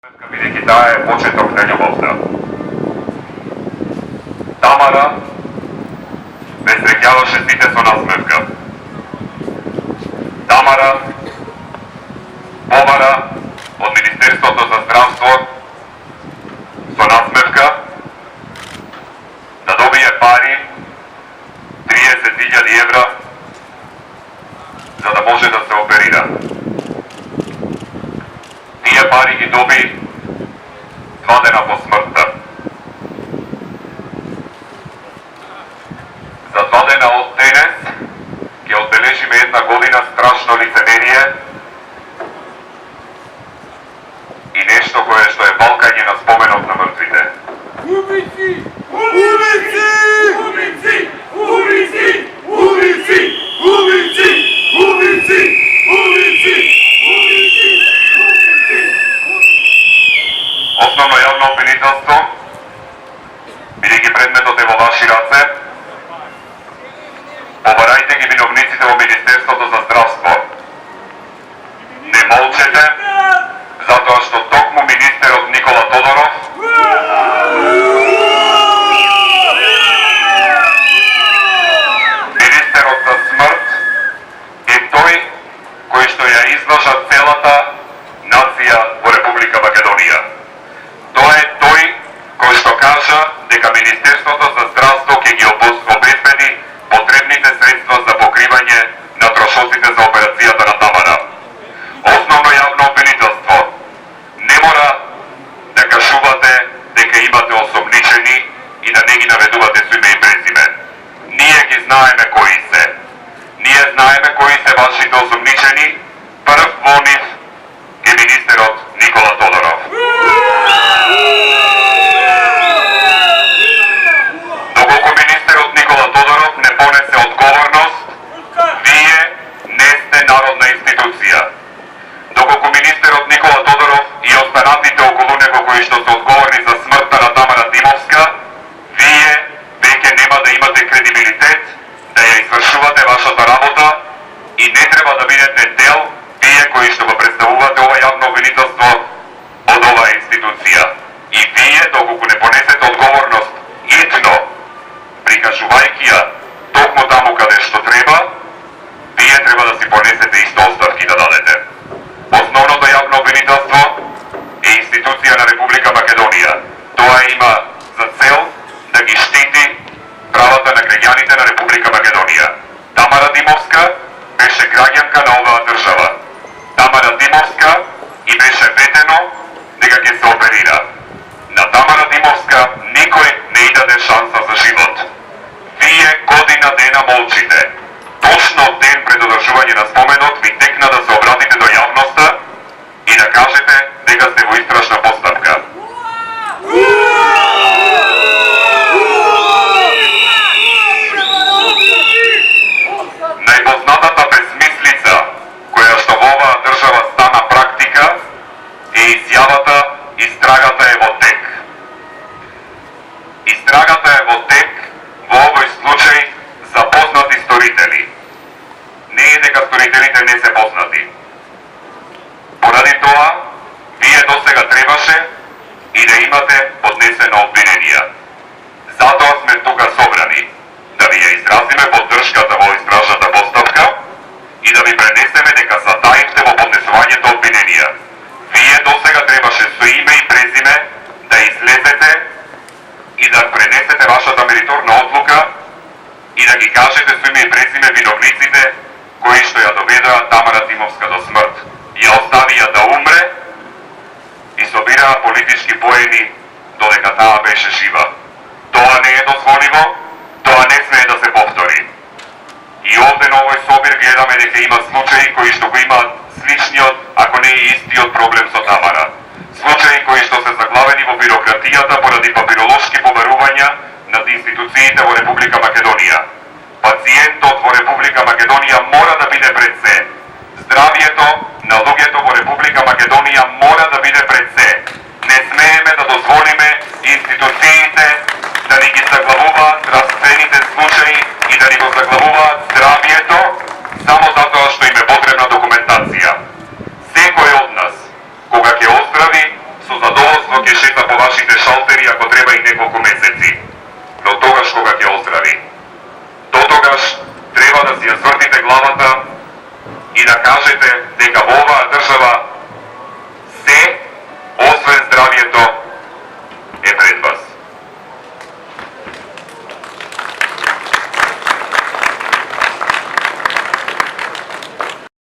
Бидејќи таа е почеток на љубовта. Тамара ме среќаваше сите со насмевка. Тамара побара од Министерството за здравство со насмевка да добие пари 30.000 евра за да може да се оперира. Тие пари ги доби 2 дена по смртта. За 2 дена од денес ќе одбележиме една година страшно лицемерие и нешто кое што е балкање на споменот на мртвите. Убици! Убици! Убици! Убици! Убици! Убици! Убици! Убици! Основно јавно обвинителство, бидејќи предметот е во ваши раце, побарајте ги виновниците во Министерството за здравство. Не молчете, затоа што токму министерот Никола Тодоров министерот за смрт е тој кој што ја излажа целата нација во Република Македонија. Тоа е тој кој што кажа дека Министерството за здравство ќе ги обезбеди потребните средства за покривање на трошоците за операцијата на Тамара. Основно јавно обвинителство, не мора да кажувате дека имате осомничени и да не ги наведувате со име и презиме. Ние ги знаеме кои се. Ние знаеме кои се вашите осомничени. Прв во нив е министерот Никола Тодоров. Доколку министерот Никола Тодоров не понесе одговорност, вие не сте народна институција. Доколку министерот Никола Тодоров и останатите околу него кои што се одговорни за смртта на Тамара Димовска, вие веќе нема да имате кредибилитет да ја извршувате вашата работа и не треба да бидете дел, вие кои што го представувате ова јавно обвинителство од оваа институција. И вие, доколку не понесете одговорност итно, прикажувајќи ја токму таму каде што треба, вие треба да си понесете исто оставки да дадете. Основното јавно обвинителство е институција на Република Македонија. Тоа има за цел да ги штити правата на граѓаните на Република Македонија. Тамара Димовска беше граѓанка на оваа држава. Тамара Димовска и беше ветено дека ќе се оперира. На Тамара Димовска никој не и даде шанса за живот. Вие година дена молчите. Точно ден пред одржување на споменот ви текна да се обратите до јавноста и да кажете дека сте во истражна постапка. Најпознатата безмислица која што во оваа држава стана практика е изјавата "Истрагата е во тек". Истрагата е во тек во овој случај за познати сторители. Не е дека сторителите не се познати. Поради тоа, вие досега требаше и да имате поднесено обвиненија. Затоа сме тука собрани, да ви ја изразиме поддршката во истражната постапка и да ви пренесеме дека затаивте во поднесувањето обвиненија. Вие досега требаше со име и презиме да излезете и да пренесете вашата мериторна одлука и да ги кажете со име и презиме виновниците кои што ја доведоа Тамара Димовска до смрт. Ја оставија да умре и собираа политички поени додека таа беше жива. Тоа не е дозволиво, тоа не смее да се повтори. И овде на овој собир гледаме дека има случаи кои што го имаат сличниот, ако не и истиот проблем со Тамара. Случаи кои што се заглавени во бирократијата поради папиролошки побарувања над институциите во Република Македонија. Пациентот во Република Македонија мора да биде пред се. Здравието на луѓето во Република Македонија мора да биде пред се.